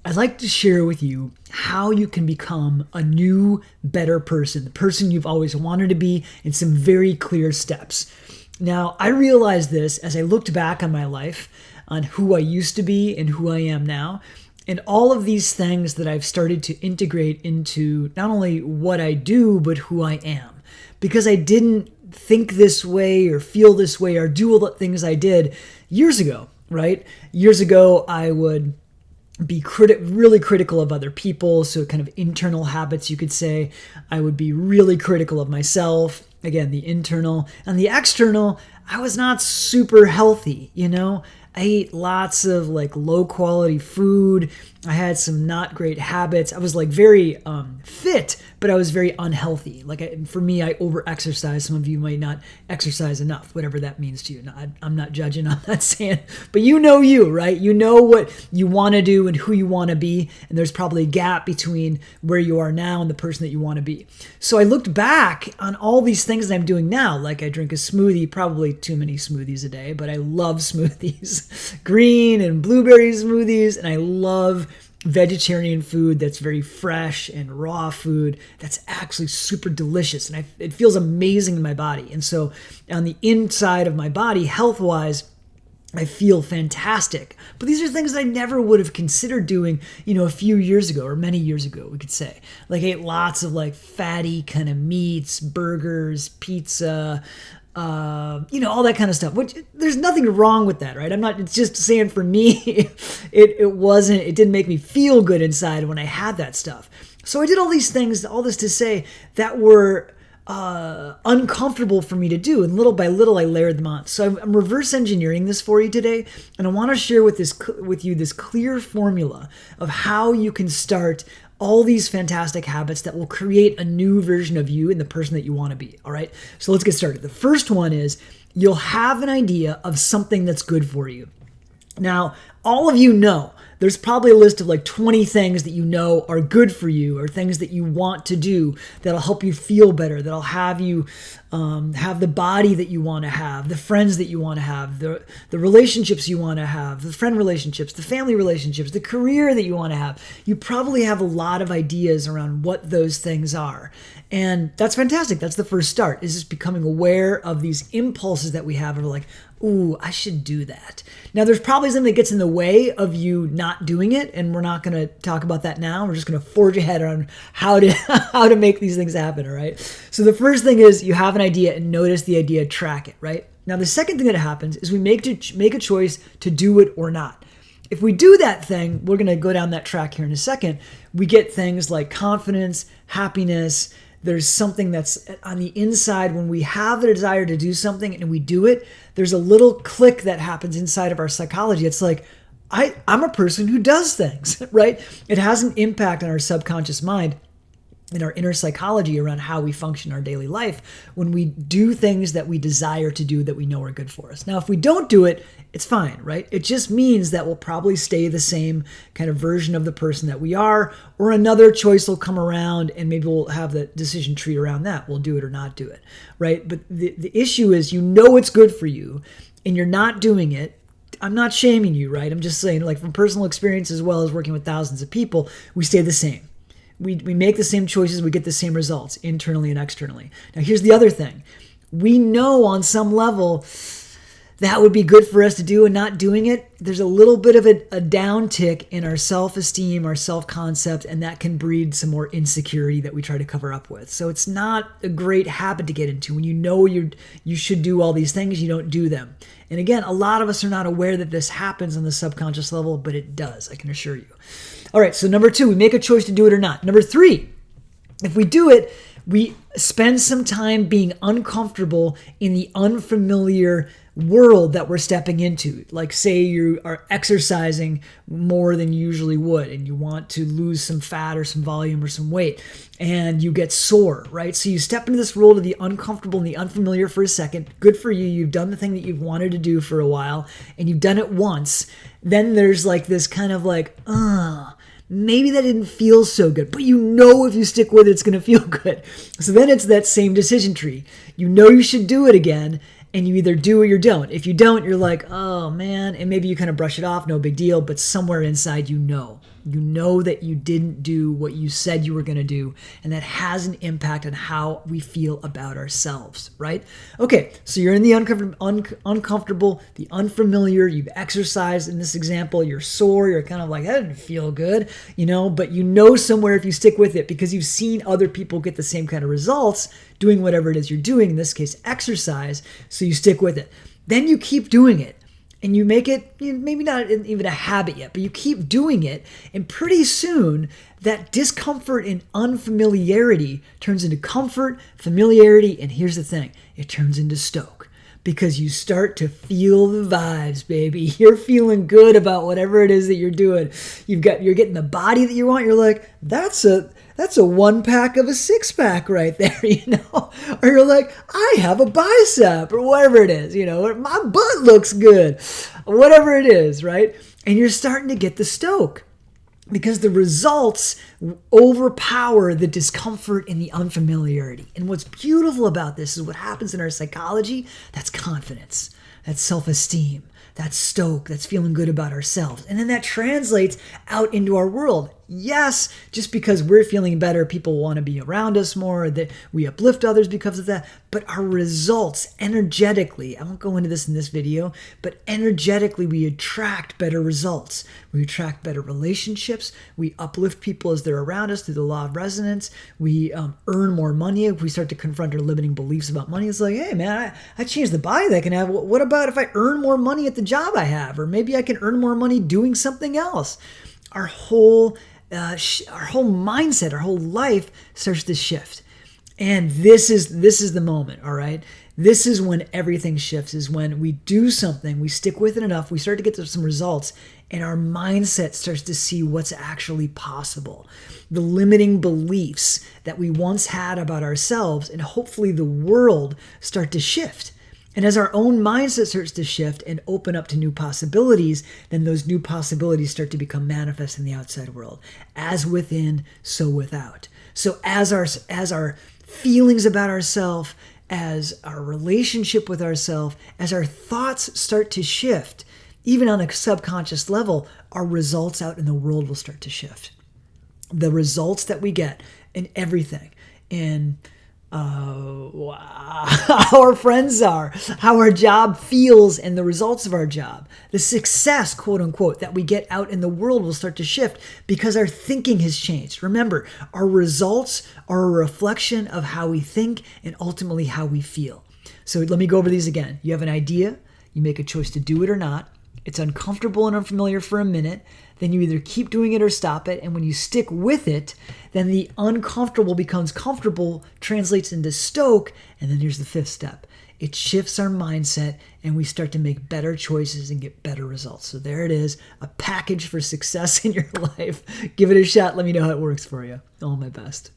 I'd like to share with you how you can become a new, better person, the person you've always wanted to be, in some very clear steps. Now, I realized this as I looked back on my life, on who I used to be and who I am now, and all of these things that I've started to integrate into not only what I do, but who I am. Because I didn't think this way or feel this way or do all the things I did years ago, right? Years ago, I would be really critical of other people. So kind of internal habits, you could say. I would be really critical of myself. Again, the internal. And the external, I was not super healthy, I ate lots of low quality food. I had some not great habits. I was very fit, but I was very unhealthy. For me, I over-exercise. Some of you might not exercise enough, whatever that means to you. No, I'm not judging. I'm not saying, but you know you, right? You know what you want to do and who you want to be. And there's probably a gap between where you are now and the person that you want to be. So I looked back on all these things that I'm doing now. I drink a smoothie, probably too many smoothies a day, but I love smoothies. Green and blueberry smoothies, and I love vegetarian food that's very fresh and raw food that's actually super delicious, and it feels amazing in my body. And so on the inside of my body, health-wise, I feel fantastic. But these are things that I never would have considered doing, a few years ago or many years ago, we could say. I ate lots of fatty kind of meats, burgers, pizza, all that kind of stuff, which there's nothing wrong with that, right? It's just saying for me, it didn't make me feel good inside when I had that stuff. So I did all these things, all this to say that were uncomfortable for me to do. And little by little, I layered them on. So I'm reverse engineering this for you today. And I want to share with you this clear formula of how you can start all these fantastic habits that will create a new version of you and the person that you want to be. All right. So let's get started. The first one is you'll have an idea of something that's good for you. Now, all of you know there's probably a list of 20 things that you know are good for you or things that you want to do that'll help you feel better, that'll have you have the body that you want to have, the friends that you want to have, the relationships you want to have, the friend relationships, the family relationships, the career that you want to have. You probably have a lot of ideas around what those things are. And that's fantastic. That's the first start, is just becoming aware of these impulses that we have of ooh, I should do that. Now, there's probably something that gets in the way of you not doing it, and we're not going to talk about that now. We're just going to forge ahead on how to make these things happen, all right? So the first thing is you have an idea and notice the idea, track it, right? Now, the second thing that happens is we make a choice to do it or not. If we do that thing, we're going to go down that track here in a second. We get things like confidence, happiness. There's something that's on the inside when we have the desire to do something and we do it. There's a little click that happens inside of our psychology. It's I'm a person who does things, right? It has an impact on our subconscious mind and our inner psychology around how we function in our daily life when we do things that we desire to do that we know are good for us. Now, if we don't do it, it's fine, right? It just means that we'll probably stay the same kind of version of the person that we are, or another choice will come around and maybe we'll have the decision tree around that. We'll do it or not do it, right? But the issue is it's good for you and you're not doing it. I'm not shaming you, right? I'm just saying from personal experience as well as working with thousands of people, we stay the same. We make the same choices, we get the same results internally and externally. Now, here's the other thing. We know on some level that would be good for us to do, and not doing it, there's a little bit of a downtick in our self-esteem, our self-concept, and that can breed some more insecurity that we try to cover up with. So it's not a great habit to get into. When you know you should do all these things, you don't do them. And again, a lot of us are not aware that this happens on the subconscious level, but it does, I can assure you. All right, so number 2, we make a choice to do it or not. Number 3, if we do it, we spend some time being uncomfortable in the unfamiliar world that we're stepping into. Say you are exercising more than you usually would and you want to lose some fat or some volume or some weight and you get sore, right? So you step into this world of the uncomfortable and the unfamiliar for a second. Good for you. You've done the thing that you've wanted to do for a while and you've done it once. Then there's this kind of maybe that didn't feel so good, but if you stick with it, it's going to feel good. So then it's that same decision tree. You should do it again, and you either do or you don't. If you don't, you're oh man, and maybe you kind of brush it off, no big deal, but somewhere inside You know that you didn't do what you said you were going to do, and that has an impact on how we feel about ourselves, right? Okay, so you're in the uncomfortable, the unfamiliar, you've exercised in this example, you're sore, you're kind of like, that didn't feel good, but you know somewhere if you stick with it because you've seen other people get the same kind of results doing whatever it is you're doing, in this case, exercise, so you stick with it. Then you keep doing it. And you make it, maybe not even a habit yet, but you keep doing it. And pretty soon, that discomfort and unfamiliarity turns into comfort, familiarity, and here's the thing, it turns into stoke. Because you start to feel the vibes, baby. You're feeling good about whatever it is that you're doing. You're getting the body that you want. You're like, that's a 1-pack of a 6-pack right there, Or you're like, I have a bicep or whatever it is, my butt looks good, whatever it is, right? And you're starting to get the stoke because the results overpower the discomfort and the unfamiliarity. And what's beautiful about this is what happens in our psychology. That's confidence, that's self-esteem, that's stoke, that's feeling good about ourselves. And then that translates out into our world. Yes, just because we're feeling better, people want to be around us more, that we uplift others because of that. But our results energetically, I won't go into this in this video, but energetically we attract better results. We attract better relationships. We uplift people as they're around us through the law of resonance. We earn more money if we start to confront our limiting beliefs about money. It's like, hey man, I changed the body that I can have. What about if I earn more money at the job I have? Or maybe I can earn more money doing something else. Our whole mindset, our whole life starts to shift. And this is the moment, all right? This is when everything shifts, is when we do something, we stick with it enough, we start to get to some results, and our mindset starts to see what's actually possible. The limiting beliefs that we once had about ourselves and hopefully the world start to shift. And as our own mindset starts to shift and open up to new possibilities, then those new possibilities start to become manifest in the outside world. As within, so without. So as our feelings about ourselves, as our relationship with ourselves, as our thoughts start to shift, even on a subconscious level, our results out in the world will start to shift. The results that we get in everything, in how our friends are, how our job feels, and the results of our job. The success, quote unquote, that we get out in the world will start to shift because our thinking has changed. Remember, our results are a reflection of how we think and ultimately how we feel. So let me go over these again. You have an idea, you make a choice to do it or not. It's uncomfortable and unfamiliar for a minute. Then you either keep doing it or stop it. And when you stick with it, then the uncomfortable becomes comfortable, translates into stoke. And then here's the 5th step. It shifts our mindset and we start to make better choices and get better results. So there it is, a package for success in your life. Give it a shot. Let me know how it works for you. All my best.